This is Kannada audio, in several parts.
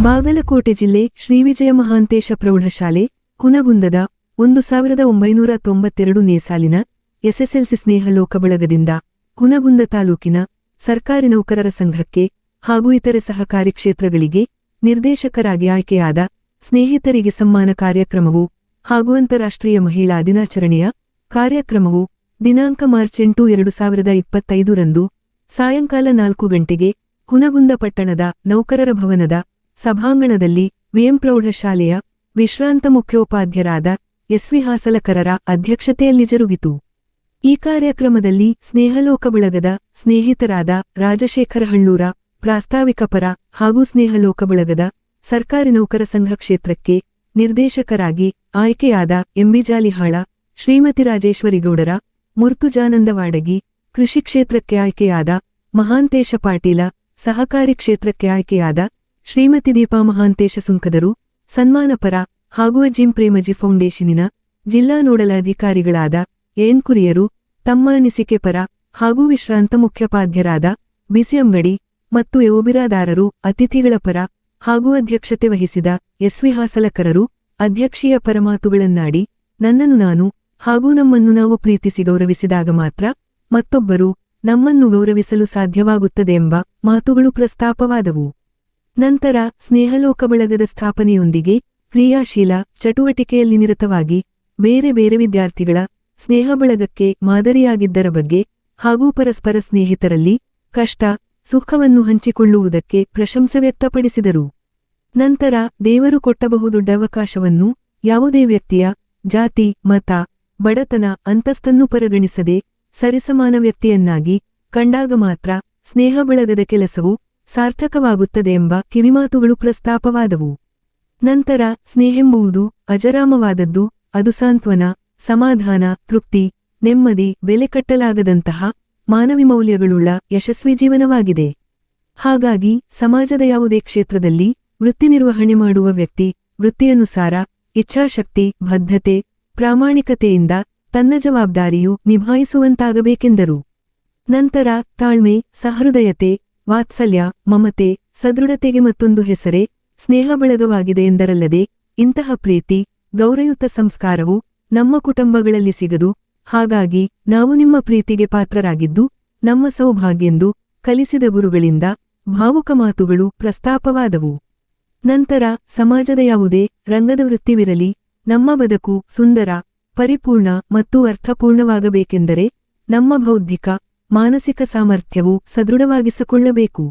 ಬಾಗಲಕೋಟೆ ಜಿಲ್ಲೆ ಶ್ರೀವಿಜಯ ಮಹಾಂತೇಶ ಪ್ರೌಢಶಾಲೆ ಹುನಗುಂದದ 1992ನೇ ಸಾಲಿನ ಎಸ್ಎಸ್ಎಲ್ಸಿ ಸ್ನೇಹಲೋಕ ಬಳಗದಿಂದ ಹುನಗುಂದ ತಾಲೂಕಿನ ಸರ್ಕಾರಿ ನೌಕರರ ಸಂಘಕ್ಕೆ ಹಾಗೂ ಇತರೆ ಸಹಕಾರಿ ಕ್ಷೇತ್ರಗಳಿಗೆ ನಿರ್ದೇಶಕರಾಗಿ ಆಯ್ಕೆಯಾದ ಸ್ನೇಹಿತರಿಗೆ ಸಮ್ಮಾನ ಕಾರ್ಯಕ್ರಮವು ಹಾಗೂ ಅಂತಾರಾಷ್ಟ್ರೀಯ ಮಹಿಳಾ ದಿನಾಚರಣೆಯ ಕಾರ್ಯಕ್ರಮವು ದಿನಾಂಕ ಮಾರ್ಚ್ 8, 2025ರಂದು ಸಾಯಂಕಾಲ 4 ಗಂಟೆಗೆ ಹುನಗುಂದ ಪಟ್ಟಣದ ನೌಕರರ ಭವನದ ಸಭಾಂಗಣದಲ್ಲಿ ವಿಎಂ ಪ್ರೌಢಶಾಲೆಯ ವಿಶ್ರಾಂತ ಮುಖ್ಯೋಪಾಧ್ಯರಾದ ಎಸ್ವಿ ಹಾಸಲಕರರ ಅಧ್ಯಕ್ಷತೆಯಲ್ಲಿ ಜರುಗಿತು. ಈ ಕಾರ್ಯಕ್ರಮದಲ್ಲಿ ಸ್ನೇಹಲೋಕ ಬಳಗದ ಸ್ನೇಹಿತರಾದ ರಾಜಶೇಖರ ಹಳ್ಳೂರ ಪ್ರಾಸ್ತಾವಿಕ ಪರ ಹಾಗೂ ಸ್ನೇಹಲೋಕ ಬಳಗದ ಸರ್ಕಾರಿ ನೌಕರ ಸಂಘ ಕ್ಷೇತ್ರಕ್ಕೆ ನಿರ್ದೇಶಕರಾಗಿ ಆಯ್ಕೆಯಾದ ಎಂಬಿ ಜಾಲಿಹಾಳ, ಶ್ರೀಮತಿ ರಾಜೇಶ್ವರಿಗೌಡರ, ಮುರ್ತುಜಾನಂದ ವಾಡಗಿ, ಕೃಷಿ ಕ್ಷೇತ್ರಕ್ಕೆ ಆಯ್ಕೆಯಾದ ಮಹಾಂತೇಶ ಪಾಟೀಲ, ಸಹಕಾರಿ ಕ್ಷೇತ್ರಕ್ಕೆ ಆಯ್ಕೆಯಾದ ಶ್ರೀಮತಿ ದೀಪಾ ಮಹಾಂತೇಶ ಸುಂಕದರು, ಸನ್ಮಾನ ಪರ ಹಾಗೂ ಅಜಿಂ ಪ್ರೇಮಜಿ ಫೌಂಡೇಶನಿನ ಜಿಲ್ಲಾ ನೋಡಲ್ ಅಧಿಕಾರಿಗಳಾದ ಎನ್ ಕುರಿಯರು ತಮ್ಮ ಅನಿಸಿಕೆ ಪರ ಹಾಗೂ ವಿಶ್ರಾಂತ ಮುಖ್ಯೋಪಾಧ್ಯರಾದ ಬಿಸಿ ಅಂಗಡಿ ಮತ್ತು ಯೋಬಿರಾದಾರರು ಅತಿಥಿಗಳ ಪರ ಹಾಗೂ ಅಧ್ಯಕ್ಷತೆ ವಹಿಸಿದ ಎಸ್ವಿ ಹಾಸಲಕರರು ಅಧ್ಯಕ್ಷೀಯ ಪರಮಾತುಗಳನ್ನಾಡಿ ನನ್ನನ್ನು ನಾನು ಹಾಗೂ ನಮ್ಮನ್ನು ನಾವು ಪ್ರೀತಿಸಿ ಗೌರವಿಸಿದಾಗ ಮಾತ್ರ ಮತ್ತೊಬ್ಬರು ನಮ್ಮನ್ನು ಗೌರವಿಸಲು ಸಾಧ್ಯವಾಗುತ್ತದೆ ಎಂಬ ಮಾತುಗಳು ಪ್ರಸ್ತಾಪವಾದವು. ನಂತರ ಸ್ನೇಹಲೋಕ ಬಳಗದ ಸ್ಥಾಪನೆಯೊಂದಿಗೆ ಕ್ರಿಯಾಶೀಲ ಚಟುವಟಿಕೆಯಲ್ಲಿ ನಿರತವಾಗಿ ಬೇರೆ ಬೇರೆ ವಿದ್ಯಾರ್ಥಿಗಳ ಸ್ನೇಹ ಬಳಗಕ್ಕೆ ಮಾದರಿಯಾಗಿದ್ದರ ಬಗ್ಗೆ ಹಾಗೂ ಪರಸ್ಪರ ಸ್ನೇಹಿತರಲ್ಲಿ ಕಷ್ಟ ಸುಖವನ್ನು ಹಂಚಿಕೊಳ್ಳುವುದಕ್ಕೆ ಪ್ರಶಂಸೆ ವ್ಯಕ್ತಪಡಿಸಿದರು. ನಂತರ ದೇವರು ಕೊಟ್ಟ ಬಹುದೊಡ್ಡ ಅವಕಾಶವನ್ನು ಯಾವುದೇ ವ್ಯಕ್ತಿಯ ಜಾತಿ, ಮತ, ಬಡತನ, ಅಂತಸ್ತನ್ನು ಪರಿಗಣಿಸದೆ ಸರಿಸಮಾನ ವ್ಯಕ್ತಿಯನ್ನಾಗಿ ಕಂಡಾಗ ಮಾತ್ರ ಸ್ನೇಹ ಬಳಗದ ಕೆಲಸವು ಸಾರ್ಥಕವಾಗುತ್ತದೆ ಎಂಬ ಕಿವಿಮಾತುಗಳು ಪ್ರಸ್ತಾಪವಾದವು. ನಂತರ ಸ್ನೇಹೆಂಬುವುದು ಅಜರಾಮವಾದದ್ದು, ಅದು ಸಾಂತ್ವನ, ಸಮಾಧಾನ, ತೃಪ್ತಿ, ನೆಮ್ಮದಿ, ಬೆಲೆ ಕಟ್ಟಲಾಗದಂತಹ ಮಾನವಿ ಮೌಲ್ಯಗಳುಳ್ಳ ಯಶಸ್ವಿ ಜೀವನವಾಗಿದೆ. ಹಾಗಾಗಿ ಸಮಾಜದ ಯಾವುದೇ ಕ್ಷೇತ್ರದಲ್ಲಿ ವೃತ್ತಿ ನಿರ್ವಹಣೆ ಮಾಡುವ ವ್ಯಕ್ತಿ ವೃತ್ತಿಯನುಸಾರ ಇಚ್ಛಾಶಕ್ತಿ, ಬದ್ಧತೆ, ಪ್ರಾಮಾಣಿಕತೆಯಿಂದ ತನ್ನ ಜವಾಬ್ದಾರಿಯು ನಿಭಾಯಿಸುವಂತಾಗಬೇಕೆಂದರು. ನಂತರ ತಾಳ್ಮೆ, ಸಹೃದಯತೆ, ವಾತ್ಸಲ್ಯ, ಮಮತೆ, ಸದೃಢತೆಗೆ ಮತ್ತೊಂದು ಹೆಸರೇ ಸ್ನೇಹ ಬಳಗವಾಗಿದೆ ಎಂದರಲ್ಲದೆ ಇಂತಹ ಪ್ರೀತಿ, ಗೌರವಯುತ ಸಂಸ್ಕಾರವು ನಮ್ಮ ಕುಟುಂಬಗಳಲ್ಲಿ ಸಿಗದು. ಹಾಗಾಗಿ ನಾವು ನಿಮ್ಮ ಪ್ರೀತಿಗೆ ಪಾತ್ರರಾಗಿದ್ದು ನಮ್ಮ ಸೌಭಾಗ್ಯೆಂದು ಕಲಿಸಿದ ಗುರುಗಳಿಂದ ಭಾವುಕ ಮಾತುಗಳು ಪ್ರಸ್ತಾಪವಾದವು. ನಂತರ ಸಮಾಜದ ಯಾವುದೇ ರಂಗದ ವೃತ್ತಿವಿರಲಿ, ನಮ್ಮ ಬದುಕು ಸುಂದರ, ಪರಿಪೂರ್ಣ ಮತ್ತು ಅರ್ಥಪೂರ್ಣವಾಗಬೇಕೆಂದರೆ ನಮ್ಮ ಬೌದ್ಧಿಕ, ಮಾನಸಿಕ ಸಾಮರ್ಥ್ಯವು ಸದೃಢವಾಗಿಸಿಕೊಳ್ಳಬೇಕು.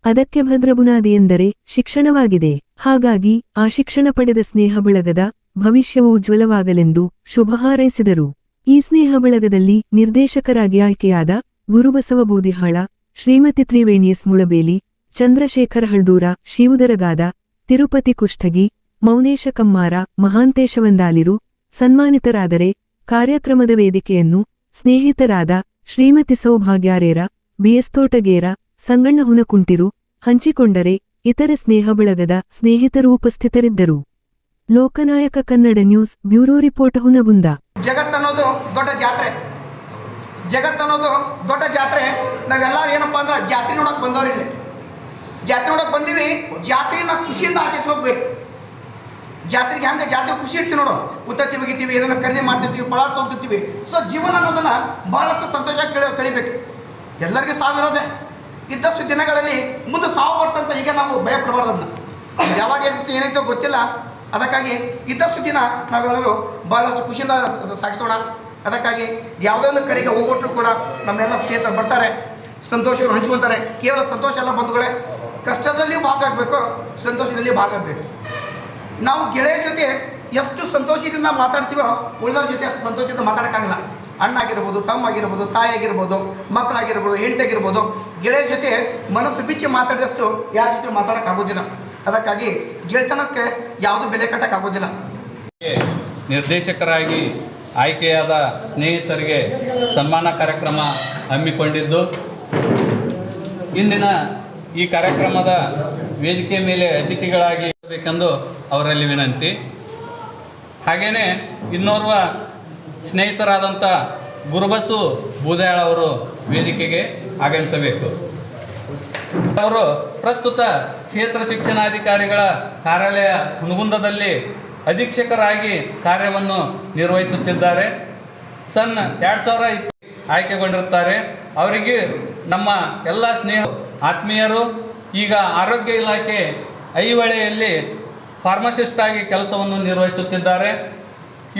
ಅದಕ್ಕೆ ಭದ್ರ ಬುನಾದಿ ಎಂದರೆ ಶಿಕ್ಷಣವಾಗಿದೆ. ಹಾಗಾಗಿ ಆ ಶಿಕ್ಷಣ ಪಡೆದ ಸ್ನೇಹ ಬಳಗದ ಭವಿಷ್ಯವು ಉಜ್ವಲವಾಗಲೆಂದು ಶುಭ ಹಾರೈಸಿದರು. ಈ ಸ್ನೇಹ ಬಳಗದಲ್ಲಿ ನಿರ್ದೇಶಕರಾಗಿ ಆಯ್ಕೆಯಾದ ಗುರುಬಸವ ಬೂದಿಹಾಳ, ಶ್ರೀಮತಿ ತ್ರಿವೇಣಿಯಸ್ ಮುಳಬೇಲಿ, ಚಂದ್ರಶೇಖರ ಹಳ್ದೂರ, ಶಿವುದರಗಾದ, ತಿರುಪತಿ ಕುಷ್ಟಗಿ, ಮೌನೇಶ ಕಮ್ಮಾರ, ಮಹಾಂತೇಶ ವಂದಾಲಿರು ಸನ್ಮಾನಿತರಾದರೆ ಕಾರ್ಯಕ್ರಮದ ವೇದಿಕೆಯನ್ನು ಸ್ನೇಹಿತರಾದ ಶ್ರೀಮತಿ ಸೌಭಾಗ್ಯಾರೇರ, ಬಿಎಸ್ ತೋಟಗೇರ, ಸಂಗಣ್ಣ ಹುನಕುಂಟಿರು ಹಂಚಿಕೊಂಡರೆ ಇತರೆ ಸ್ನೇಹ ಬಳಗದ ಸ್ನೇಹಿತರು ಉಪಸ್ಥಿತರಿದ್ದರು. Lokanayaka Kannada news bureau report Hungund. ಜಗತ್ತನ್ನೋದು ದೊಡ್ಡ ಜಾತ್ರೆ, ಜಗತ್ತನ್ನೋದು ದೊಡ್ಡ ಜಾತ್ರೆ. ನಾವೆಲ್ಲರೂ ಏನಪ್ಪ ಅಂದ್ರೆ ಜಾತ್ರೆ ನೋಡೋಕೆ ಬಂದವ್ರಿ, ಜಾತ್ರೆ ನೋಡೋಕೆ ಬಂದೀವಿ. ಜಾತ್ರೆನ ಖುಷಿಯಿಂದ ಆಚರಿಸಿ ಹೋಗ್ಬೇಕು. ಜಾತ್ರೆಗೆ ಹಂಗೆ ಜಾತ್ರೆ ಖುಷಿ ಇರ್ತೀವಿ ನೋಡು, ಉತ್ತತ್ತಿ ಒಗಿತೀವಿ, ಏನೇನೋ ಖರೀದಿ ಮಾಡ್ತಿರ್ತೀವಿ, ಪಳಾರ್ ತೊಗೊಂತಿರ್ತೀವಿ. ಸೊ ಜೀವನ ಅನ್ನೋದನ್ನು ಭಾಳಷ್ಟು ಸಂತೋಷ ಕಳಿಬೇಕು. ಎಲ್ಲರಿಗೂ ಸಾವಿರೋದೆ, ಇದ್ದಷ್ಟು ದಿನಗಳಲ್ಲಿ ಮುಂದೆ ಸಾವು ಬರ್ತಂತ ಈಗ ನಾವು ಭಯಪಡಬಾರ್ದನ್ನ. ಯಾವಾಗ ಏನೈತೋ ಗೊತ್ತಿಲ್ಲ. ಅದಕ್ಕಾಗಿ ಇದ್ದಷ್ಟು ದಿನ ನಾವೆಲ್ಲರೂ ಭಾಳಷ್ಟು ಖುಷಿಯಿಂದ ಸಾಗಿಸೋಣ. ಅದಕ್ಕಾಗಿ ಯಾವುದೇ ಒಂದು ಕರೆಗೆ ಹೋಗ್ಬಿಟ್ರು ಕೂಡ ನಮ್ಮೆಲ್ಲ ಸ್ನೇಹಿತರು ಬರ್ತಾರೆ, ಸಂತೋಷವನ್ನು ಹಂಚ್ಕೊಳ್ತಾರೆ. ಕೇವಲ ಸಂತೋಷ ಎಲ್ಲ ಬಂಧುಗಳೇ, ಕಷ್ಟದಲ್ಲಿ ಭಾಗ ಆಗಬೇಕು, ಸಂತೋಷದಲ್ಲಿ ಭಾಗ ಆಗಬೇಕು. ನಾವು ಗೆಳೆಯರ ಜೊತೆ ಎಷ್ಟು ಸಂತೋಷದಿಂದ ಮಾತಾಡ್ತೀವೋ ಉಳಿದವ್ರ ಜೊತೆ ಅಷ್ಟು ಸಂತೋಷದಿಂದ ಮಾತಾಡೋಕ್ಕಾಗಲ್ಲ. ಅಣ್ಣ ಆಗಿರ್ಬೋದು, ತಮ್ಮ ಆಗಿರ್ಬೋದು, ತಾಯಿ ಆಗಿರ್ಬೋದು, ಮಕ್ಕಳಾಗಿರ್ಬೋದು, ಹೆಂಡತಿಯಾಗಿರ್ಬೋದು, ಗೆಳೆಯರ ಜೊತೆ ಮನಸ್ಸು ಬಿಚ್ಚಿ ಮಾತಾಡಿದಷ್ಟು ಯಾರ ಜೊತೆ ಮಾತಾಡೋಕ್ಕಾಗೋದಿಲ್ಲ. ಅದಕ್ಕಾಗಿ ಗೆಳೆತನಕ್ಕೆ ಯಾವುದೂ ಬೆಲೆ ಕಟ್ಟೋಕ್ಕಾಗೋದಿಲ್ಲ. ನಿರ್ದೇಶಕರಾಗಿ ಆಯ್ಕೆಯಾದ ಸ್ನೇಹಿತರಿಗೆ ಸನ್ಮಾನ ಕಾರ್ಯಕ್ರಮ ಹಮ್ಮಿಕೊಂಡಿದ್ದು, ಇಂದಿನ ಈ ಕಾರ್ಯಕ್ರಮದ ವೇದಿಕೆ ಮೇಲೆ ಅತಿಥಿಗಳಾಗಿ ಬೇಕೆಂದು ಅವರಲ್ಲಿ ವಿನಂತಿ. ಹಾಗೆಯೇ ಇನ್ನೋರ್ವ ಸ್ನೇಹಿತರಾದಂಥ ಗುರುಬಸು ಬೂದಾಳ ಅವರು ವೇದಿಕೆಗೆ ಆಗಮಿಸಬೇಕು. ಅವರು ಪ್ರಸ್ತುತ ಕ್ಷೇತ್ರ ಶಿಕ್ಷಣಾಧಿಕಾರಿಗಳ ಕಾರ್ಯಾಲಯ ಹುನಗುಂದದಲ್ಲಿ ಅಧೀಕ್ಷಕರಾಗಿ ಕಾರ್ಯವನ್ನು ನಿರ್ವಹಿಸುತ್ತಿದ್ದಾರೆ. ಸನ್ 2020 ಆಯ್ಕೆಗೊಂಡಿರುತ್ತಾರೆ. ಅವರಿಗೆ ನಮ್ಮ ಎಲ್ಲ ಸ್ನೇಹ ಆತ್ಮೀಯರು ಈಗ ಆರೋಗ್ಯ ಇಲಾಖೆ ಐಹೊಳೆಯಲ್ಲಿ ಫಾರ್ಮಸಿಸ್ಟ್ ಆಗಿ ಕೆಲಸವನ್ನು ನಿರ್ವಹಿಸುತ್ತಿದ್ದಾರೆ.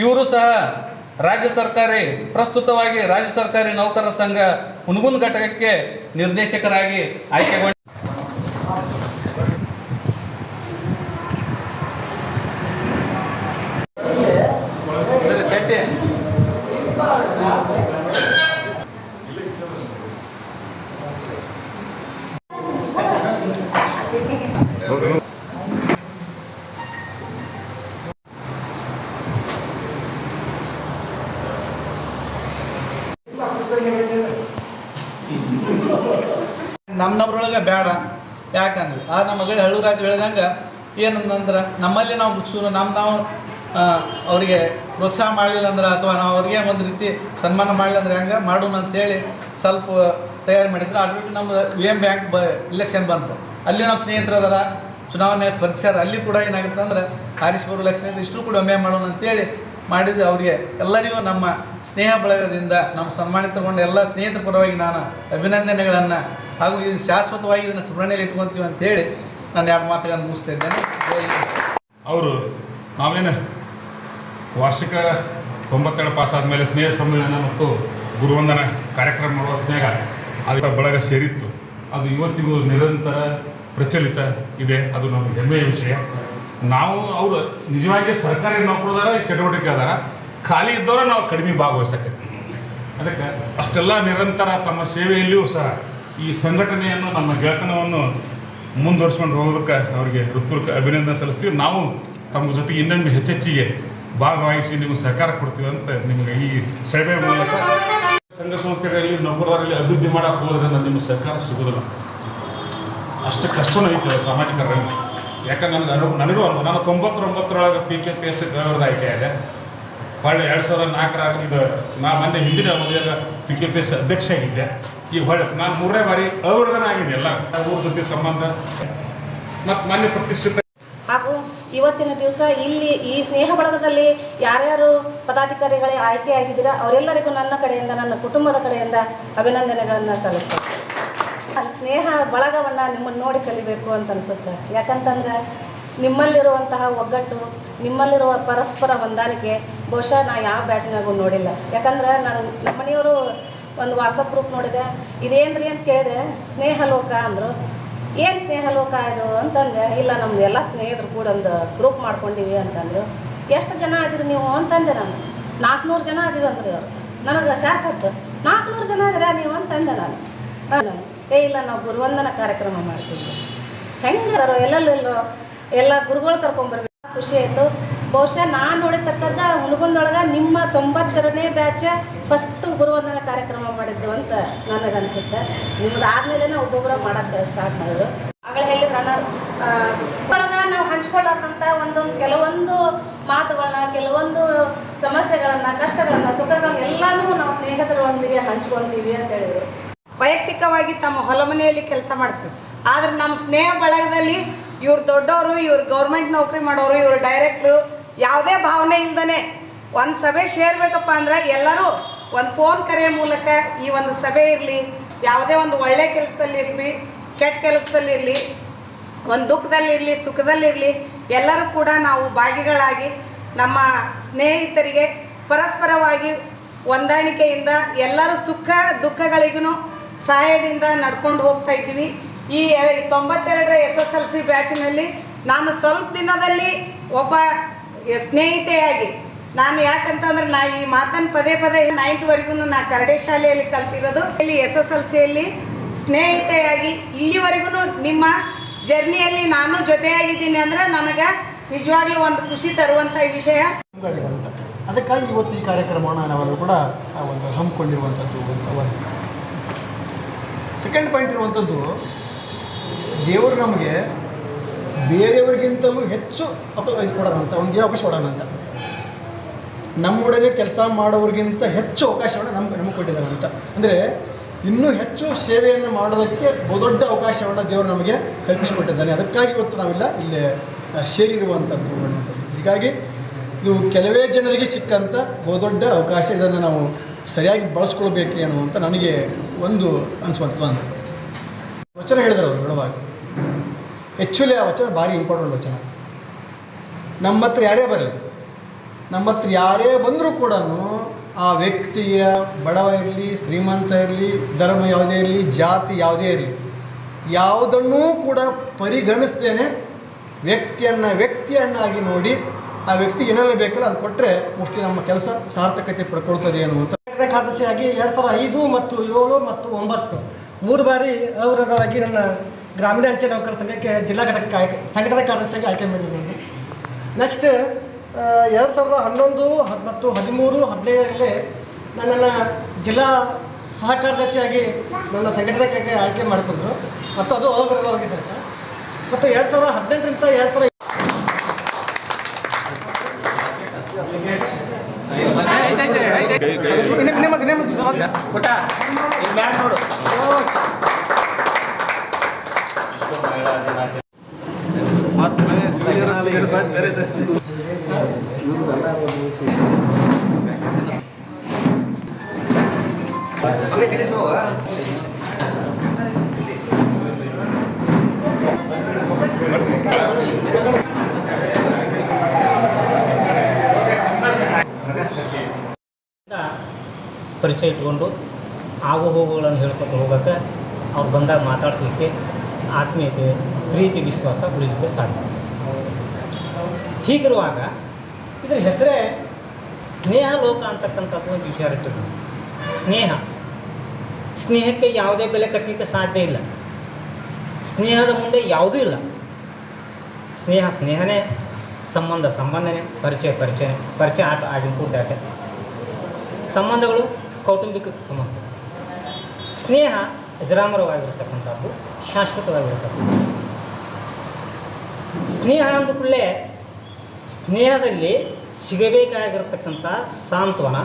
ಇವರು ಸಹ ಪ್ರಸ್ತುತವಾಗಿ ರಾಜ್ಯ ಸರ್ಕಾರಿ ನೌಕರರ ಸಂಘ ಹುನಗುಂದ ಘಟಕಕ್ಕೆ ನಿರ್ದೇಶಕರಾಗಿ ಆಯ್ಕೆಗೊಂಡ ನಮ್ಮೊಳಗೆ ಬೇಡ. ಯಾಕಂದ್ರೆ ನಮ್ಮ ಮಗಳು ಹಳ್ಳುರಾಜ್ ಹೇಳ್ದಂಗೆ ಏನಂದ್ರೆ ನಮ್ಮಲ್ಲಿ ನಾವು ನಾವು ಅವರಿಗೆ ಪ್ರೋತ್ಸಾಹ ಮಾಡಲಿಲ್ಲ ಅಂದ್ರೆ ಅಥವಾ ನಾವು ಅವ್ರಿಗೆ ಒಂದು ರೀತಿ ಸನ್ಮಾನ ಮಾಡಲಿಲ್ಲ ಅಂದ್ರೆ ಹೆಂಗೆ ಮಾಡೋಣ ಅಂತೇಳಿ ಸ್ವಲ್ಪ ತಯಾರು ಮಾಡಿದ್ರು. ಅದ್ರ ನಮ್ಮ VM ಬ್ಯಾಂಕ್ ಇಲೆಕ್ಷನ್ ಬಂತು. ಅಲ್ಲಿ ನಮ್ಮ ಸ್ನೇಹಿತರು ಅದರ ಚುನಾವಣೆ ಸ್ಪರ್ಧಿಸ್ಯಾರ. ಅಲ್ಲಿ ಕೂಡ ಏನಾಗುತ್ತೆ ಅಂದ್ರೆ ಆರಿಸ್ಬರೋ ಎಲೆಕ್ಷನ್ ಇಷ್ಟು ಕೂಡ ಒಮ್ಮೆ ಮಾಡೋಣ ಅಂತೇಳಿ ಮಾಡಿದ್ದು. ಅವರಿಗೆ ಎಲ್ಲರಿಗೂ ನಮ್ಮ ಸ್ನೇಹ ಬಳಗದಿಂದ ನಮ್ಮ ಸನ್ಮಾನಿತಗೊಂಡ ಎಲ್ಲ ಸ್ನೇಹಿತರ ಪರವಾಗಿ ನಾನು ಅಭಿನಂದನೆಗಳನ್ನು ಹಾಗೂ ಇದು ಶಾಶ್ವತವಾಗಿ ಇದನ್ನು ಸ್ಮರಣೆಯಲ್ಲಿ ಇಟ್ಕೊತೀವಿ ಅಂತೇಳಿ ನಾನು 2 ಮಾತುಗಳನ್ನು ಮುಗಿಸ್ತಾ ಇದ್ದೇನೆ. ಅವರು ನಾವೇನು ವಾರ್ಷಿಕ 97 ಪಾಸ್ ಆದಮೇಲೆ ಸ್ನೇಹ ಸಮ್ಮೇಳನ ಮತ್ತು ಗುರುವಂದನ ಕಾರ್ಯಕ್ರಮ ಮಾಡೋ ಹೊತ್ನ್ಯಾಗ ಅದರ ಬಳಗ ಸೇರಿತ್ತು. ಅದು ಇವತ್ತಿಗೂ ನಿರಂತರ ಪ್ರಚಲಿತ ಇದೆ. ಅದು ನಮಗೆ ಹೆಮ್ಮೆಯ ವಿಷಯ. ನಾವು ಅವರು ನಿಜವಾಗಿ ಸರ್ಕಾರಿ ನೌಕರದಾರ ಚಟುವಟಿಕೆ ಅದಾರ, ಖಾಲಿ ಇದ್ದವರು ನಾವು ಕಡಿಮೆ ಭಾಗವಹಿಸಕತ್ತೀವಿ. ಅದಕ್ಕೆ ಅಷ್ಟೆಲ್ಲ ನಿರಂತರ ತಮ್ಮ ಸೇವೆಯಲ್ಲಿಯೂ ಸಹ ಈ ಸಂಘಟನೆಯನ್ನು ನಮ್ಮ ಗೆಳೆತನವನ್ನು ಮುಂದುವರ್ಸ್ಕೊಂಡು ಹೋಗೋದಕ್ಕೆ ಅವರಿಗೆ ಹೃತ್ಪೂರ್ವಕ ಅಭಿನಂದನೆ ಸಲ್ಲಿಸ್ತೀವಿ. ನಾವು ತಮ್ಮ ಜೊತೆಗೆ ಇನ್ನೊಂದು ಹೆಚ್ಚೆಚ್ಚಿಗೆ ಭಾಗವಹಿಸಿ ನಿಮಗೆ ಸಹಕಾರ ಕೊಡ್ತೀವಿ ಅಂತ ನಿಮಗೆ ಈ ಸೇವೆ ಮೂಲಕ ಸಂಘ ಸಂಸ್ಥೆಗಳಲ್ಲಿ ನೌಕರರಲ್ಲಿ ಅಭಿವೃದ್ಧಿ ಮಾಡೋಕ್ಕೆ ಹೋಗೋದ್ರಿಂದ ನಿಮ್ಮ ಸಹಕಾರ ಸಿಗೋದಿಲ್ಲ. ಅಷ್ಟು ಕಷ್ಟನೂ ಐತೆ ಸಾಮಾಜಿಕ ರಂಗ. ಯಾಕಂದ್ರೆ ನನಗೂ ನಾನು 99ರೊಳಗೆ PKPS ಡ್ರೈವರ್ದ ಆಯ್ಕೆ ಇದೆ. ಹೊಳ್ಳಿ 2004 ಇದು ಮೊನ್ನೆ ಹಿಂದಿನ ಅವಧಿಯಾಗ PKPS ಅಧ್ಯಕ್ಷ ಆಗಿದ್ದೆ. ಈಗ ಹೊಳ್ಳಿ ನಾನು 3ನೇ ಬಾರಿ ಅವರ್ಧನ ಆಗಿದೆ. ಎಲ್ಲ ಊರ ಜೊತೆ ಸಂಬಂಧ ಮತ್ತು ಮೊನ್ನೆ ಪ್ರತಿಷ್ಠಿತ ಹಾಗೂ ಇವತ್ತಿನ ದಿವಸ ಇಲ್ಲಿ ಈ ಸ್ನೇಹ ಬಳಗದಲ್ಲಿ ಯಾರ್ಯಾರು ಪದಾಧಿಕಾರಿಗಳೇ ಆಯ್ಕೆಯಾಗಿದ್ದೀರಾ ಅವರೆಲ್ಲರಿಗೂ ನನ್ನ ಕಡೆಯಿಂದ, ನನ್ನ ಕುಟುಂಬದ ಕಡೆಯಿಂದ ಅಭಿನಂದನೆಗಳನ್ನು ಸಲ್ಲಿಸ್ತೇನೆ. ಅಲ್ಲಿ ಸ್ನೇಹ ಬಳಗವನ್ನು ನಿಮ್ಮನ್ನು ನೋಡಿ ಕಲಿಬೇಕು ಅಂತ ಅನಿಸುತ್ತೆ. ಯಾಕಂತಂದರೆ ನಿಮ್ಮಲ್ಲಿರುವಂತಹ ಒಗ್ಗಟ್ಟು, ನಿಮ್ಮಲ್ಲಿರುವ ಪರಸ್ಪರ ಹೊಂದಾಣಿಕೆ ಬಹುಶಃ ನಾ ಯಾವ ಬ್ಯಾಚ್ನಾಗೂ ನೋಡಿಲ್ಲ. ಯಾಕಂದ್ರೆ ನಮ್ಮ ಮನೆಯವರು ಒಂದು ವಾಟ್ಸಪ್ ಗ್ರೂಪ್ ನೋಡಿದೆ. ಇದೇನು ರೀ ಅಂತ ಕೇಳಿದೆ. ಸ್ನೇಹ ಲೋಕ ಅಂದರು. ಏನು ಸ್ನೇಹ ಲೋಕ ಇದು ಅಂತಂದೆ. ಇಲ್ಲ ನಮ್ದು ಎಲ್ಲ ಸ್ನೇಹಿತರು ಕೂಡ ಒಂದು ಗ್ರೂಪ್ ಮಾಡ್ಕೊಂಡಿವಿ ಅಂತಂದರು. ಎಷ್ಟು ಜನ ಅದೀರಿ ನೀವು ಅಂತಂದೆ. ನಾನು 400 ಜನ ಅದೀವಿ ಅಂದ್ರಿ ಅವರು. ನನಗೆ ಶಾಕ್ ಆಯ್ತು. 400 ಜನ ಅದೀರಾ ನೀವು ಅಂತಂದೆ ನಾನು. ಇಲ್ಲ ನಾವು ಗುರುವಂದನ ಕಾರ್ಯಕ್ರಮ ಮಾಡ್ತಿದ್ವಿ. ಹೆಂಗಾರೋ ಎಲ್ಲೆಲ್ಲೋ ಎಲ್ಲ ಗುರುಗಳು ಕರ್ಕೊಂಬರ್ಬೇಕು. ಖುಷಿ ಆಯಿತು. ಬಹುಶಃ ನಾನು ನೋಡಿರ್ತಕ್ಕಂಥ ಹುನಗುಂದೊಳಗೆ ನಿಮ್ಮ 92ನೇ ಬ್ಯಾಚ್ ಫಸ್ಟ್ ಗುರುವಂದನ ಕಾರ್ಯಕ್ರಮ ಮಾಡಿದ್ದು ಅಂತ ನನಗನ್ಸುತ್ತೆ. ನಿಮ್ಮದು ಆದಮೇಲೆ ಒಬ್ಬೊಬ್ಬರ ಮಾಡೋಕ್ಕೆ ಸ್ಟಾರ್ಟ್ ಮಾಡಿದ್ರು. ಆಗ ಹೇಳಿದ್ರು ಅಣ್ಣ ಒಳಗೆ ನಾವು ಹಂಚ್ಕೊಳ್ಳೋದಂಥ ಕೆಲವೊಂದು ಮಾತುಗಳನ್ನ, ಕೆಲವೊಂದು ಸಮಸ್ಯೆಗಳನ್ನು, ಕಷ್ಟಗಳನ್ನು, ಸುಖಗಳನ್ನು ಎಲ್ಲನೂ ನಾವು ಸ್ನೇಹಿತರೊಂದಿಗೆ ಹಂಚ್ಕೊತೀವಿ ಅಂತ ಹೇಳಿದರು. ವೈಯಕ್ತಿಕವಾಗಿ ತಮ್ಮ ಹೊಲಮನೆಯಲ್ಲಿ ಕೆಲಸ ಮಾಡ್ತೀವಿ. ಆದರೆ ನಮ್ಮ ಸ್ನೇಹ ಬಳಗದಲ್ಲಿ ಇವ್ರು ದೊಡ್ಡವರು, ಇವ್ರು ಗೌರ್ಮೆಂಟ್ ನೌಕರಿ ಮಾಡೋರು, ಇವರು ಡೈರೆಕ್ಟ್ರು, ಯಾವುದೇ ಭಾವನೆ ಇಲ್ಲದೇ ಒಂದು ಸಭೆ ಸೇರ್ಬೇಕಪ್ಪ ಅಂದ್ರೆ ಎಲ್ಲರೂ ಒಂದು ಫೋನ್ ಕರೆಯ ಮೂಲಕ ಈ ಒಂದು ಸಭೆ ಇರಲಿ, ಯಾವುದೇ ಒಂದು ಒಳ್ಳೆ ಕೆಲಸದಲ್ಲಿರಲಿ, ಕೆಟ್ಟ ಕೆಲಸದಲ್ಲಿರಲಿ, ಒಂದು ದುಃಖದಲ್ಲಿರಲಿ, ಸುಖದಲ್ಲಿರಲಿ, ಎಲ್ಲರೂ ಕೂಡ ನಾವು ಭಾಗಿಗಳಾಗಿ ನಮ್ಮ ಸ್ನೇಹಿತರಿಗೆ ಪರಸ್ಪರವಾಗಿ ಹೊಂದಾಣಿಕೆಯಿಂದ ಎಲ್ಲರೂ ಸುಖ ದುಃಖಗಳಿಗೂ ಸಹಾಯದಿಂದ ನಡ್ಕೊಂಡು ಹೋಗ್ತಾ ಇದ್ದೀವಿ. ಈ 92ರ SSLC ಬ್ಯಾಚಿನಲ್ಲಿ ನಾನು ಸ್ವಲ್ಪ ದಿನದಲ್ಲಿ ಒಬ್ಬ ಸ್ನೇಹಿತೆಯಾಗಿ, ನಾನು ಯಾಕಂತಂದ್ರೆ ನಾ ಈ ಮಾತನ್ನು ಪದೇ 9th ನಾ ಕರಡೆ ಶಾಲೆಯಲ್ಲಿ ಕಲ್ತಿರೋದು. ಇಲ್ಲಿ SSLCಯಲ್ಲಿ ಸ್ನೇಹಿತೆಯಾಗಿ ಇಲ್ಲಿವರೆಗೂ ನಿಮ್ಮ ಜರ್ನಿಯಲ್ಲಿ ನಾನು ಜೊತೆಯಾಗಿದ್ದೀನಿ ಅಂದರೆ ನನಗೆ ನಿಜವಾಗ್ಲೂ ಒಂದು ಖುಷಿ ತರುವಂಥ ವಿಷಯ. ಅದಕ್ಕಾಗಿ ಇವತ್ತು ಈ ಕಾರ್ಯಕ್ರಮವನ್ನು ನಾವೆಲ್ಲರೂ ಕೂಡ ಒಂದು ಹಮ್ಮಿಕೊಂಡಿರುವಂಥದ್ದು ಅಂತ ಒಂದು ಸೆಕೆಂಡ್ ಪಾಯಿಂಟ್ ಇರುವಂಥದ್ದು, ದೇವರು ನಮಗೆ ಬೇರೆಯವರಿಗಿಂತಲೂ ಹೆಚ್ಚು ಇದು ಕೊಡೋಣ ಅಂತ, ಒಂದು ಅವಕಾಶ ಕೊಡೋಣ ಅಂತ. ನಮ್ಮೊಡನೆ ಕೆಲಸ ಮಾಡೋರಿಗಿಂತ ಹೆಚ್ಚು ಅವಕಾಶವನ್ನು ನಮಗೆ ಕೊಟ್ಟಿದ್ದಾರೆ ಅಂತ. ಅಂದರೆ ಇನ್ನೂ ಹೆಚ್ಚು ಸೇವೆಯನ್ನು ಮಾಡೋದಕ್ಕೆ ಬಹುದೊಡ್ಡ ಅವಕಾಶವನ್ನು ದೇವರು ನಮಗೆ ಕಲ್ಪಿಸಿಕೊಟ್ಟಿದ್ದಾನೆ. ಅದಕ್ಕಾಗಿ ಇವತ್ತು ನಾವೆಲ್ಲ ಇಲ್ಲಿ ಸೇರಿರುವಂಥದ್ದು ಅನ್ನುವಂಥದ್ದು. ಹೀಗಾಗಿ ಇದು ಕೆಲವೇ ಜನರಿಗೆ ಸಿಕ್ಕಂಥ ಬಹುದೊಡ್ಡ ಅವಕಾಶ. ಇದನ್ನು ನಾವು ಸರಿಯಾಗಿ ಬಳಸ್ಕೊಳ್ಬೇಕು ಅನ್ನುವಂಥ ನನಗೆ ಒಂದು ಅನಿಸುವಂಥದ್ದು. ವಚನ ಹೇಳಿದ್ರು ಅವರು ಹೇಳುವಾಗ, ಆ್ಯಕ್ಚುಲಿ ಆ ವಚನ ಭಾರಿ ಇಂಪಾರ್ಟೆಂಟ್ ವಚನ. ನಮ್ಮ ಹತ್ರ ಯಾರೇ ಬರಲಿ, ನಮ್ಮ ಹತ್ರ ಯಾರೇ ಬಂದರೂ ಕೂಡ ಆ ವ್ಯಕ್ತಿಯ ಬಡವ ಇರಲಿ, ಶ್ರೀಮಂತ ಇರಲಿ, ಧರ್ಮ ಯಾವುದೇ ಇರಲಿ, ಜಾತಿ ಯಾವುದೇ ಇರಲಿ, ಯಾವುದನ್ನೂ ಕೂಡ ಪರಿಗಣಿಸ್ತೇನೆ ವ್ಯಕ್ತಿಯನ್ನಾಗಿ ನೋಡಿ ಆ ವ್ಯಕ್ತಿಗೆ ಏನೆಲ್ಲ ಬೇಕಲ್ಲ ಅದು ಕೊಟ್ಟರೆ ಮೋಸ್ಟ್ಲಿ ನಮ್ಮ ಕೆಲಸ ಸಾರ್ಥಕತೆ ಪಡ್ಕೊಳ್ತದೆ ಅನ್ನುವಂಥ ಕಾರ್ಯದರ್ಶಿಯಾಗಿ 2005 ಮತ್ತು 7 ಮತ್ತು 9 3 ಬಾರಿ ಅವಿರೋಧವಾಗಿ ನನ್ನ ಗ್ರಾಮೀಣ ಅಂಚೆ ನೌಕರ ಸಂಘಕ್ಕೆ ಜಿಲ್ಲಾ ಘಟಕ ಸಂಘಟನಾ ಕಾರ್ಯದರ್ಶಿಯಾಗಿ ಆಯ್ಕೆ ಮಾಡಿದ್ದೀನಿ. ನೆಕ್ಸ್ಟ್ 2011 ಮತ್ತು 13, 15ರಲ್ಲಿ ನನ್ನನ್ನು ಜಿಲ್ಲಾ ಸಹ ಕಾರ್ಯದರ್ಶಿಯಾಗಿ ನನ್ನ ಸಂಘಟನೆಗೆ ಆಯ್ಕೆ ಮಾಡಿಕೊಂಡ್ರು ಮತ್ತು ಅದು ಅವಿರೋಧವಾಗಿ ಸಹಿತ. ಮತ್ತು 2018ರಿಂದ 2000 ಪರಿಚಯ ಇಟ್ಕೊಂಡು ಆಗು ಹೋಗುಗಳನ್ನು ಹೇಳ್ಕೊತ ಹೋಗೋಕ್ಕೆ ಅವ್ರು ಬಂದಾಗ ಮಾತಾಡಿಸ್ಲಿಕ್ಕೆ ಆತ್ಮೀಯತೆ, ಪ್ರೀತಿ, ವಿಶ್ವಾಸ ಉಳಿಲಿಕ್ಕೆ ಸಾಧ್ಯ. ಹೀಗಿರುವಾಗ ಇದರ ಹೆಸರೇ ಸ್ನೇಹ ಲೋಕ ಅಂತಕ್ಕಂಥದ್ದು ಒಂದು ವಿಚಾರ ಇಟ್ಟಿದ್ದು. ಸ್ನೇಹಕ್ಕೆ ಯಾವುದೇ ಬೆಲೆ ಕಟ್ಟಲಿಕ್ಕೆ ಸಾಧ್ಯ ಇಲ್ಲ. ಸ್ನೇಹದ ಮುಂದೆ ಯಾವುದೂ ಇಲ್ಲ. ಸ್ನೇಹನೇ, ಸಂಬಂಧನೇ, ಪರಿಚಯ ಆಟ ಆಗಿನ ಕೂಟಾಟ. ಸಂಬಂಧಗಳು ಕೌಟುಂಬಿಕ ಸಂಬಂಧ. ಸ್ನೇಹ ಅಜರಾಮರವಾಗಿರ್ತಕ್ಕಂಥದ್ದು, ಶಾಶ್ವತವಾಗಿರ್ತಕ್ಕಂಥದ್ದು. ಸ್ನೇಹ ಅಂದ ಕೂಡಲೇ ಸ್ನೇಹದಲ್ಲಿ ಸಿಗಬೇಕಾಗಿರ್ತಕ್ಕಂಥ ಸಾಂತ್ವನ,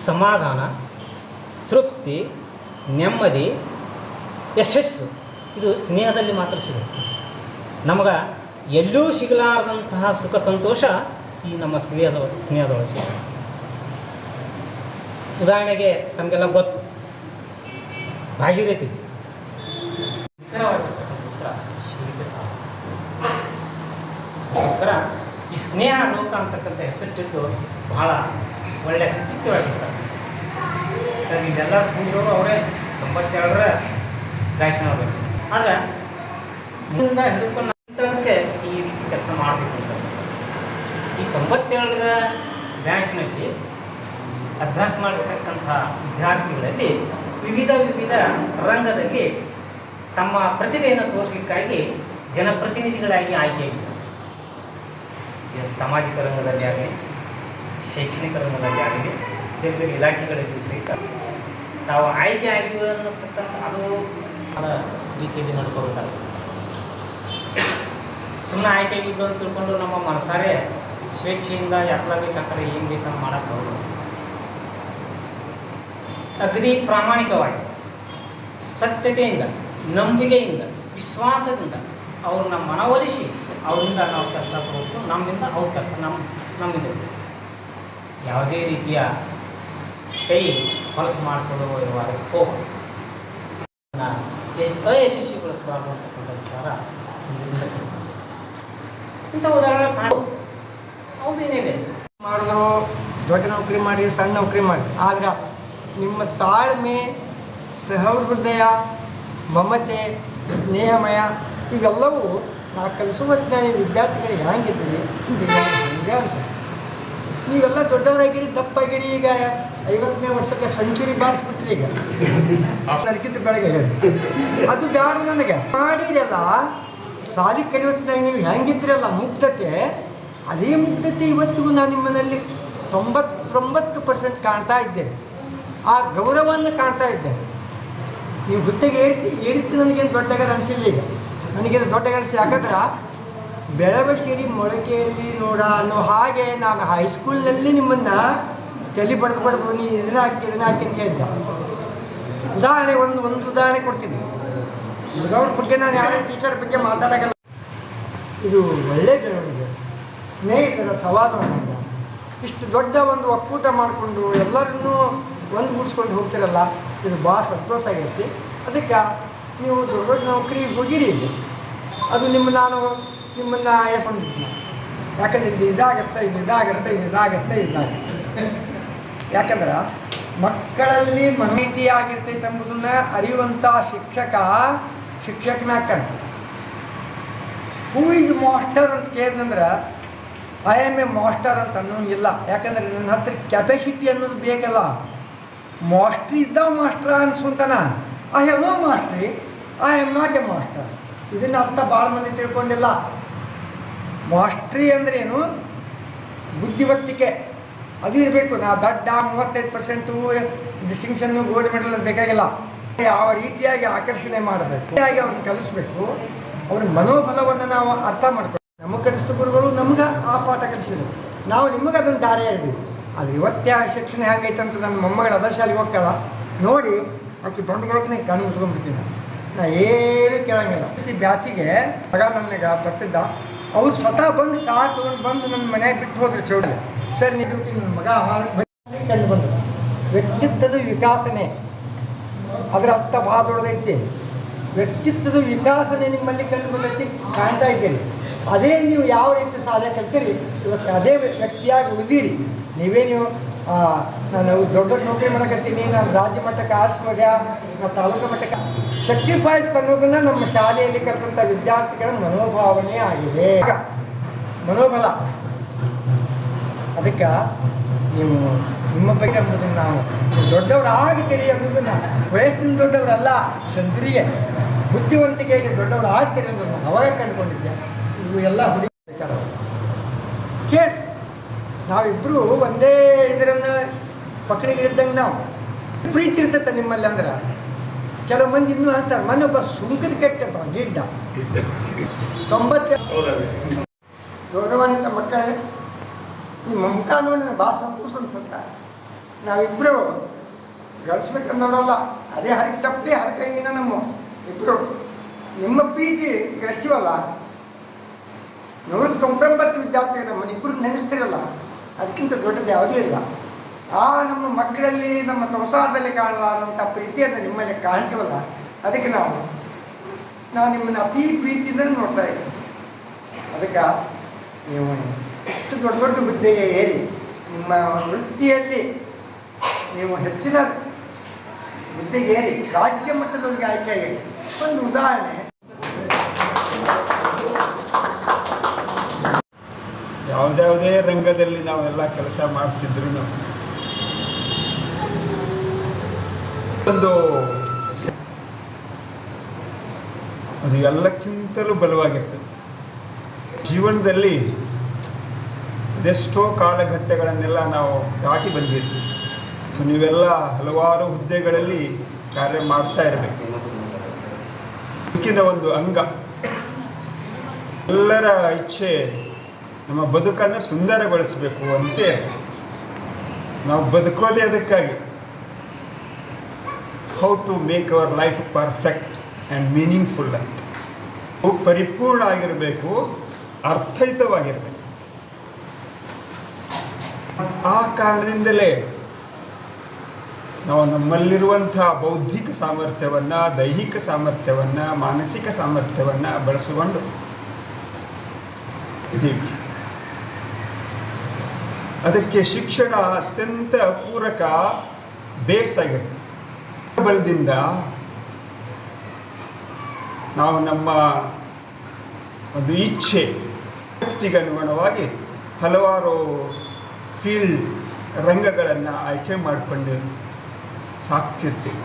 ಸಮಾಧಾನ, ತೃಪ್ತಿ, ನೆಮ್ಮದಿ, ಯಶಸ್ಸು ಇದು ಸ್ನೇಹದಲ್ಲಿ ಮಾತ್ರ ಸಿಗುತ್ತೆ. ನಮಗೆ ಎಲ್ಲೂ ಸಿಗಲಾರದಂತಹ ಸುಖ ಸಂತೋಷ ಈ ನಮ್ಮ ಸ್ನೇಹದೊಳಗೆ ಸಿಗುತ್ತೆ. ಉದಾಹರಣೆಗೆ ತಮಗೆಲ್ಲ ಗೊತ್ತು, ಭಾಗೀರಥಿ ನಿಖರವಾಗಿರ್ತಕ್ಕಂಥ ಶಿವಲಿಗೆ ಸಾಲ. ಅದಕ್ಕೋಸ್ಕರ ಈ ಸ್ನೇಹ ಲೋಕ ಅಂತಕ್ಕಂಥ ಹೆಸರಿಟ್ಟಿದ್ದು ಬಹಳ ಒಳ್ಳೆಯ ಸುಚಿತ್ವವಾಗಿರ್ತಾರೆ. ಇದೆಲ್ಲ ಕೂಡೋರು ಅವರೇ 92ರ ಬ್ಯಾಚ್ನ ಆಗಬೇಕು. ಆದರೆ ಮುಂದೆ ಹಿಡ್ಕೊಂಡಕ್ಕೆ ಈ ರೀತಿ ಕೆಲಸ ಮಾಡಬೇಕು ಅಂತ ಈ 92ರ ಬ್ಯಾಚ್ನಲ್ಲಿ ಅಭ್ಯಾಸ ಮಾಡಿರ್ತಕ್ಕಂಥ ವಿದ್ಯಾರ್ಥಿಗಳಲ್ಲಿ ವಿವಿಧ ರಂಗದಲ್ಲಿ ತಮ್ಮ ಪ್ರತಿಭೆಯನ್ನು ತೋರಿಸಲಿಕ್ಕಾಗಿ ಜನಪ್ರತಿನಿಧಿಗಳಾಗಿ ಆಯ್ಕೆಯಾಗಿದ್ದಾರೆ. ಸಾಮಾಜಿಕ ರಂಗದಲ್ಲಿ ಆಗಲಿ, ಶೈಕ್ಷಣಿಕ ರಂಗದಲ್ಲಿ ಆಗಲಿ, ಬೇರೆ ಬೇರೆ ಇಲಾಖೆಗಳಲ್ಲಿ ಸಹಿತ ತಾವು ಆಯ್ಕೆ ಆಗಿವೆ ಅನ್ನತಕ್ಕಂಥ ಅದು ರೀತಿಯಲ್ಲಿ ನಡ್ಕೋಬೇಕಾಗ್ತದೆ. ಸುಮ್ಮನೆ ಆಯ್ಕೆ ಆಗಿದ್ದು ಅಂತ ತಿಳ್ಕೊಂಡು ನಮ್ಮ ಮನಸಾರೆ ಸ್ವೇಚ್ಛೆಯಿಂದ ಯಾತ್ರಾ ಬೇಕಾದ್ರೆ ಏನು ಬೇಕಂತ ಮಾಡೋಕ್ಕೆ ಹೋಗೋದು. ಅಗದಿ ಪ್ರಾಮಾಣಿಕವಾಗಿ, ಸತ್ಯತೆಯಿಂದ, ನಂಬಿಕೆಯಿಂದ, ವಿಶ್ವಾಸದಿಂದ ಅವ್ರನ್ನ ಮನವೊಲಿಸಿ ಅವರಿಂದ ನಾವು ಕೆಲಸ ಕೊಡಬೇಕು, ನಮ್ಮಿಂದ ಅವ್ರ ಕೆಲಸ ನಮ್ಮಿಂದ. ಯಾವುದೇ ರೀತಿಯ ಕೈ ಹೊಲಸು ಮಾಡಿಕೊಳ್ಳುವ ಅದಕ್ಕೆ ಹೋಗ ಅಯಶಸ್ವಿಗೊಳಿಸಬಾರ್ದು ಅಂತಕ್ಕಂಥ ವಿಚಾರ ಇದರಿಂದ ಇಂಥ ಉದಾಹರಣೆ ಸಾಕು. ಹೌದು, ಏನಿದೆ ಮಾಡಿದ್ರು, ದೊಡ್ಡ ನೌಕರಿ ಮಾಡಿ, ಸಣ್ಣ ನೌಕರಿ ಮಾಡಿ, ಆದ್ರೆ ನಿಮ್ಮ ತಾಳ್ಮೆ, ಸಹೃದಯ, ಮಮತೆ, ಸ್ನೇಹಮಯ ಇವೆಲ್ಲವೂ ನಾ ಕಲಿಸುವ ವಿದ್ಯಾರ್ಥಿಗಳಿಗೆ ಹೆಂಗಿದ್ದೀರಿ ಹಂಗೆ ಅನ್ಸುತ್ತೆ. ನೀವೆಲ್ಲ ದೊಡ್ಡವರಾಗಿರಿ, ದಪ್ಪಾಗಿರಿ. ಈಗ 50ನೇ ವರ್ಷಕ್ಕೆ ಸೆಂಚುರಿ ಬಾರಿಸ್ಬಿಟ್ರಿ. ಈಗ ಅದಕ್ಕಿಂತ ಬೆಳಗ್ಗೆ ಅದು ಬೇಡ ನನಗೆ. ಮಾಡಿರಲ್ಲ ಸಾಲಿ ಕಲಿಯುತ್ತಿನಾಗ ನೀವು ಹೆಂಗಿದ್ರಲ್ಲ ಮುಗ್ಧತೆ, ಅದೇ ಮುಗ್ಧತೆ ಇವತ್ತಿಗೂ ನಾನು ನಿಮ್ಮನಲ್ಲಿ 99% ಕಾಣ್ತಾ ಇದ್ದೇನೆ. ಆ ಗೌರವವನ್ನು ಕಾಣ್ತಾ ಇದ್ದೇನೆ. ನೀವು ಹುದ್ದೆಗೆ ಏರಿತ್ತು ನನಗೇನು ದೊಡ್ಡಗ ಅನಿಸಿಲ್ಲ. ಈಗ ನನಗೇನು ದೊಡ್ಡಗ ಅನಿಸಿ, ಯಾಕಂದ್ರೆ ಬೆಳಬಸಿರಿ ಮೊಳಕೆಯಲ್ಲಿ ನೋಡ ಅನ್ನೋ ಹಾಗೆ ನಾನು ಹೈಸ್ಕೂಲ್ನಲ್ಲಿ ನಿಮ್ಮನ್ನು ತಲೆ ಬಡ್ದು ನೀನು ಇದನ್ನ ಹಾಕಿ ಅಂತ ಹೇಳಿದ್ದೆ. ಉದಾಹರಣೆ ಒಂದು ಉದಾಹರಣೆ ಕೊಡ್ತೀನಿ. ಹುಡುಗವ್ರ ಬಗ್ಗೆ ನಾನು ಯಾವುದೇ ಟೀಚರ್ ಬಗ್ಗೆ ಮಾತಾಡೋಲ್ಲ. ಇದು ಒಳ್ಳೆಯ ಬೆಳವಣಿಗೆ. ಸ್ನೇಹಿತರ ಸಂವಾದವನ್ನು ಇಷ್ಟು ದೊಡ್ಡ ಒಂದು ಒಕ್ಕೂಟ ಮಾಡಿಕೊಂಡು ಎಲ್ಲರನ್ನೂ ಒಂದುಗೂಡಿಸ್ಕೊಂಡು ಹೋಗ್ತಿರಲ್ಲ, ಇದು ಭಾಳ ಸಂತೋಷ ಆಗೈತಿ. ಅದಕ್ಕೆ ನೀವು ದೊಡ್ಡ ದೊಡ್ಡ ನೌಕರಿಗೆ ಹೋಗಿರಿ. ಅದು ನಿಮ್ಮನ್ನು ಎಸ್ಕೊಂಡಿದ್ದೀನಿ. ಯಾಕಂದ್ರೆ ಇದಾಗತ್ತೆ. ಯಾಕಂದ್ರೆ ಮಕ್ಕಳಲ್ಲಿ ಮಾಹಿತಿ ಆಗಿರ್ತೈತೆ ಎಂಬುದನ್ನು ಅರಿಯುವಂಥ ಶಿಕ್ಷಕನ ಕಣ್. ಹೂ ಈಸ್ ಮಾಸ್ಟರ್ ಅಂತ ಕೇಳಿದಂದ್ರೆ ಐ ಆಮ್ ಎ ಮಾಸ್ಟರ್ ಅಂತ ಅನ್ನೋಂಗಿಲ್ಲ. ಯಾಕಂದರೆ ನನ್ನ ಹತ್ರ ಕೆಪಾಸಿಟಿ ಅನ್ನೋದು ಬೇಕಲ್ಲ. ಮಾಸ್ಟ್ರಿ ಇದ್ದಾವ ಮಾಸ್ಟರ್ ಅನ್ಸ್ಕೊಂತಾನ. I have no mastery, I am not a master. ಇದನ್ನ ಅರ್ಥ ಭಾಳ ಮಂದಿ ತಿಳ್ಕೊಂಡಿಲ್ಲ. ಮಾಸ್ಟ್ರಿ ಅಂದ್ರೇನು? ಬುದ್ಧಿವಂತಿಕೆ ಅದು ಇರಬೇಕು. ನಾ ದಡ್ಡ 35% ಡಿಸ್ಟಿಂಕ್ಷನ್ನು ಗೋಲ್ಡ್ ಮೆಡಲ್ ಅದು ಬೇಕಾಗಿಲ್ಲ. ಯಾವ ರೀತಿಯಾಗಿ ಆಕರ್ಷಣೆ ಮಾಡಬೇಕು, ಅವ್ರನ್ನ ಕಲಿಸ್ಬೇಕು, ಅವ್ರ ಮನೋಬಲವನ್ನು ನಾವು ಅರ್ಥ ಮಾಡ್ಬೇಕು. ನಮಗೆ ಕಲಿಸಿದ ಗುರುಗಳು ನಮ್ಗೆ ಆ ಪಾಠ ಕಲಿಸಿದ್ರು, ನಾವು ನಿಮಗೆ ಅದನ್ನು ದಾರಿ ಇದ್ದೀವಿ. ಆದರೆ ಇವತ್ತೇ ಶಿಕ್ಷಣ ಹೆಂಗೈತೆ ಅಂತ ನನ್ನ ಮೊಮ್ಮಗಳು ಅದ ಶಾಲೆಗೆ ಹೋಗ್ತಾಳ ನೋಡಿ, ಆಕೆ ಬಂದ್ಗಳಕ್ಕೆ ಕಣ್ಣು ಮುಚ್ಕೊಂಡ್ಬಿಡ್ತೀನಿ. ನಾ ಏನು ಕೇಳಂಗಿಲ್ಲ. ಬ್ಯಾಚಿಗೆ ಮಗ ನನಗೆ ಬರ್ತಿದ್ದ, ಅವ್ರು ಸ್ವತಃ ಬಂದು ಕಾರ್ ತೊಗೊಂಡು ಬಂದು ನನ್ನ ಮನೆಯಾಗ ಬಿಟ್ಟು ಹೋದ್ರು ಚೌಡಲ್ಲಿ. ಸರ್ ನೀವು ಡ್ಯೂಟಿ ನನ್ನ ಮಗ ಕಂಡು ಬಂದರು. ವ್ಯಕ್ತಿತ್ವದ ವಿಕಾಸನೆ ಅದರ ಅರ್ಥ ಭಾಳ ದೊಡ್ಡದೈತಿ. ವ್ಯಕ್ತಿತ್ವದ ವಿಕಾಸನೆ ನಿಮ್ಮಲ್ಲಿ ಕಂಡು ಬಂದೈತಿ, ಕಾಣ್ತಾ ಇದ್ದೀರಿ. ಅದೇ ನೀವು ಯಾವ ರೀತಿ ಸಾಧನೆ ಕಲ್ತೀರಿ, ಇವತ್ತು ಅದೇ ವ್ಯಕ್ತಿಯಾಗಿ ಉಳಿದಿರಿ. ನೀವು ನಾನು ದೊಡ್ಡ ನೌಕರಿ ಮಾಡಕತ್ತೀನಿ, ನಾನು ರಾಜ್ಯ ಮಟ್ಟಕ್ಕೆ ಆರಿಸ್ಬೋದ್ಯಾ, ನಾನು ತಾಲೂಕು ಮಟ್ಟಕ್ಕೆ ಸೆಕ್ರಿಫೈಸ್ ಅನ್ನೋದನ್ನು ನಮ್ಮ ಶಾಲೆಯಲ್ಲಿ ಕಲಿತಂಥ ವಿದ್ಯಾರ್ಥಿಗಳ ಮನೋಭಾವನೆ ಆಗಿದೆ. ಮನೋಬಲ. ಅದಕ್ಕೆ ನೀವು ನಿಮ್ಮ ಬಗ್ಗೆ ಅನ್ನೋದನ್ನು ನಾವು ದೊಡ್ಡವರು ಆಗ್ತೀರಿ ಅನ್ನೋದನ್ನು ವಯಸ್ಸಿನ ದೊಡ್ಡವರಲ್ಲ, ಸೆಂಚುರಿಗೆ ಬುದ್ಧಿವಂತಿಕೆಗೆ ದೊಡ್ಡವರು ಆಗ್ತೀರಿ ಅನ್ನೋದನ್ನು ಅವಾಗ ಕಂಡುಕೊಂಡಿದ್ದೆ. ಇವು ಎಲ್ಲ ಹುಡುಗರ ಕೇಳಿ ನಾವಿಬ್ಬರು ಒಂದೇ ಇದರನ್ನು ಪಕ್ಕಳಿಗಿದ್ದಂಗೆ ನಾವು ಪ್ರೀತಿ ಇರ್ತೈತೆ ನಿಮ್ಮಲ್ಲಿ. ಅಂದ್ರೆ ಕೆಲವು ಮಂದಿ ಇನ್ನೂ ಅನಿಸ್ತಾರೆ. ಮೊನ್ನೆ ಒಬ್ಬ ಸುಂಕದ ಕೆಟ್ಟಪ್ಪ ಗಿಡ್ಡ 90 ಗೌರವಾನ್ವಿತ ಮಕ್ಕಳೇ, ನಿಮ್ಮ ಮುಖ ನೋಡಿ ನನಗೆ ಭಾಳ ಸಂತೋಷ ಅನ್ಸುತ್ತೆ. ನಾವಿಬ್ಬರು ಗಳಿಸ್ಬೇಕನ್ನೋರಲ್ಲ, ಅದೇ ಹರಕೆ ಚಪ್ಪಲಿ ಹರಕಂಗಿನ ನಮ್ಮ ಇಬ್ಬರು ನಿಮ್ಮ ಪ್ರೀತಿ ಗಳಿಸ್ತೀವಲ್ಲ. 199 ವಿದ್ಯಾರ್ಥಿಗಳು ನಮ್ಮನ್ನು ಇಬ್ಬರು ನೆನೆಸ್ತಿರಲ್ಲ, ಅದಕ್ಕಿಂತ ದೊಡ್ಡದು ಯಾವುದೇ ಇಲ್ಲ. ನಮ್ಮ ಮಕ್ಕಳಲ್ಲಿ, ನಮ್ಮ ಸಂಸಾರದಲ್ಲಿ ಕಾಣಲಾರಂಥ ಪ್ರೀತಿಯನ್ನು ನಿಮ್ಮಲ್ಲಿ ಕಾಣ್ತೀವಲ್ಲ, ಅದಕ್ಕೆ ನಾವು ನಿಮ್ಮನ್ನು ಅತಿ ಪ್ರೀತಿಯಿಂದ ನೋಡ್ತಾ ಇದ್ದೀವಿ. ಅದಕ್ಕೆ ನೀವು ಇಷ್ಟು ದೊಡ್ಡ ದೊಡ್ಡ ಹುದ್ದೆಗೆ ಏರಿ ನಿಮ್ಮ ವೃತ್ತಿಯಲ್ಲಿ ನೀವು ಹೆಚ್ಚಿನ ಹುದ್ದೆಗೆ ಏರಿ ರಾಜ್ಯ ಮಟ್ಟದವರಿಗೆ ಆಯ್ಕೆಯಾಗಿ ಒಂದು ಉದಾಹರಣೆ. ಯಾವುದ್ಯಾವುದೇ ರಂಗದಲ್ಲಿ ನಾವೆಲ್ಲ ಕೆಲಸ ಮಾಡ್ತಿದ್ರು ಒಂದು ಅದು ಎಲ್ಲಕ್ಕಿಂತಲೂ ಬಲವಾಗಿರ್ತದೆ. ಜೀವನದಲ್ಲಿ ಅದೆಷ್ಟೋ ಕಾಲಘಟ್ಟಗಳನ್ನೆಲ್ಲ ನಾವು ದಾಟಿ ಬಂದಿರ್ತೀವಿ. ನೀವೆಲ್ಲ ಹಲವಾರು ಹುದ್ದೆಗಳಲ್ಲಿ ಕಾರ್ಯ ಮಾಡ್ತಾ ಇರಬೇಕು. ಬದುಕಿನ ಒಂದು ಅಂಗ. ಎಲ್ಲರ ಇಚ್ಛೆ ನಮ್ಮ ಬದುಕನ್ನು ಸುಂದರಗೊಳಿಸಬೇಕು ಅಂತೆ ನಾವು ಬದುಕೋದೇ ಅದಕ್ಕಾಗಿ. How to make our life perfect and meaningful ಅಂತ. ಪರಿಪೂರ್ಣ ಆಗಿರಬೇಕು, ಅರ್ಥಯುತವಾಗಿರಬೇಕು. ಆ ಕಾರಣದಿಂದಲೇ ನಾವು ನಮ್ಮಲ್ಲಿರುವಂಥ ಬೌದ್ಧಿಕ ಸಾಮರ್ಥ್ಯವನ್ನು, ದೈಹಿಕ ಸಾಮರ್ಥ್ಯವನ್ನು, ಮಾನಸಿಕ ಸಾಮರ್ಥ್ಯವನ್ನು ಬಳಸಿಕೊಂಡು ಇದ್ದೀವಿ. ಅದಕ್ಕೆ ಶಿಕ್ಷಣ ಅತ್ಯಂತ ಪೂರಕ ಬೇಸ್ ಆಗಿರುತ್ತೆ. ಬಲದಿಂದ ನಾವು ನಮ್ಮ ಒಂದು ಇಚ್ಛೆ, ಶಕ್ತಿಗೆ ಅನುಗುಣವಾಗಿ ಹಲವಾರು ಫೀಲ್ಡ್ ರಂಗಗಳನ್ನು ಆಯ್ಕೆ ಮಾಡಿಕೊಂಡು ಸಾಕ್ತಿರ್ತೀವಿ.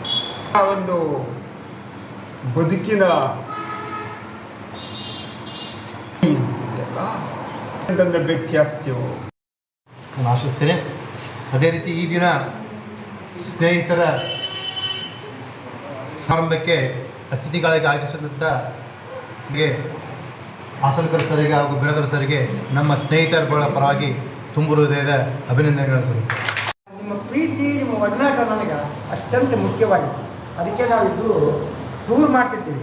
ಆ ಒಂದು ಬದುಕಿನ ಅದನ್ನು ಭೇಟಿ ಆಗ್ತೀವೋ ನಾನು ಆಶಿಸ್ತೇನೆ. ಅದೇ ರೀತಿ ಈ ದಿನ ಸ್ನೇಹಿತರ ಸಮಾರಂಭಕ್ಕೆ ಅತಿಥಿಗಳಿಗೆ ಆಗಮಿಸಿದಂಥ ಹಾಸನಕರ್ ಸರಿಗೆ ಹಾಗೂ ಬಿರಾದರ್ ಸರಿಗೆ ನಮ್ಮ ಸ್ನೇಹಿತರ ಪರವಾಗಿ ತುಂಬ ಹೃದಯದ ಅಭಿನಂದನೆಗಳನ್ನು ಸಲ್ಲಿಸ್ತೇನೆ. ನಿಮ್ಮ ಪ್ರೀತಿ, ನಿಮ್ಮ ಒಡನಾಟ ನನಗೆ ಅತ್ಯಂತ ಮುಖ್ಯವಾಗಿದೆ. ಅದಕ್ಕೆ ನಾವು ಇದು ಟೂರ್ ಮಾಡ್ತಿರ್ತೀವಿ.